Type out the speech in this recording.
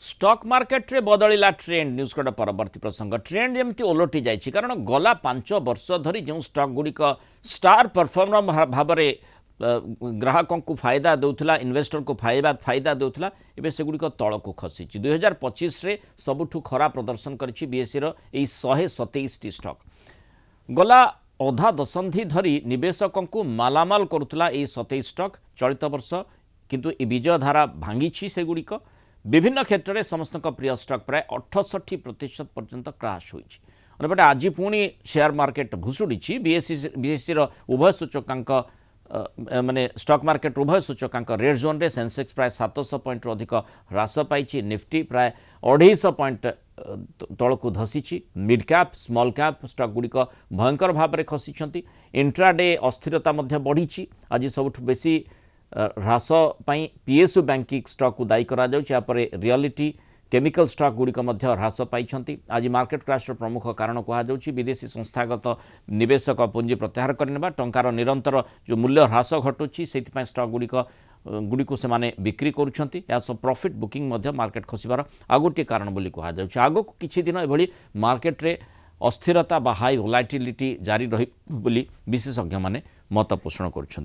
Stock market रे बदलिला trend news cut परवर्ती प्रसंग ट्रेंड जमती ओलटी जाइछि कारण गला 5 वर्ष धरी जो स्टॉक गुड़िक स्टार परफॉर्मर भाव में ग्राहकों को फायदा देउथला इन्वेस्टर को फायदा देउथला एबे से गुड़िक तल को खसी 2025 रे सबुठु खराब प्रदर्शन करिछि बीएसई रो एई 127 टी स्टॉक गला अधा दशंधि धरी निवेशकों को मालामाल करुथला एई 27 स्टॉक चलित वर्ष किंतु ए विजय धारा भांगी से गुड़िक विभिन्न क्षेत्र में समस्त प्रिय स्टॉक प्राय 68% पर्यंत क्राश होइछि अनपटे आज पुणी शेयर मार्केट भुसुड़ी बीएसई उभय सूचकांक माने स्टॉक मार्केट उभय सूचकांक रेड जोन रे सेंसेक्स प्राय 700 पॉइंट अधिक ह्रास पाई निफ्टी प्राय 250 पॉइंट तल को धसी mid cap small cap stock गुड़िक भयंकर भाव में खसी इंट्राडे अस्थिरता बढ़ी आज सबुठ बेसी ह्रास पीएसयू बैंकिंग स्टॉक को दायी करा रियलिटी केमिकल स्टॉक गुड़िक ह्रास पाई आज मार्केट क्रैश प्रमुख कारण कहुच्छी विदेशी संस्थागत निवेशक पुंजी प्रत्याहार करने टंकार निरंतर जो मूल्य ह्रास घटुची से स्टॉक गुड़िक से बिक्री कर प्रॉफिट बुकिंग मार्केट खसबार आउ गोटे कारण बोली कहुच्छे आग को किछि दिन एभली मार्केट रे अस्थिरता बा हाई वोलाटिलिटी जारी रही विशेषज्ञ माने मत पोषण कर।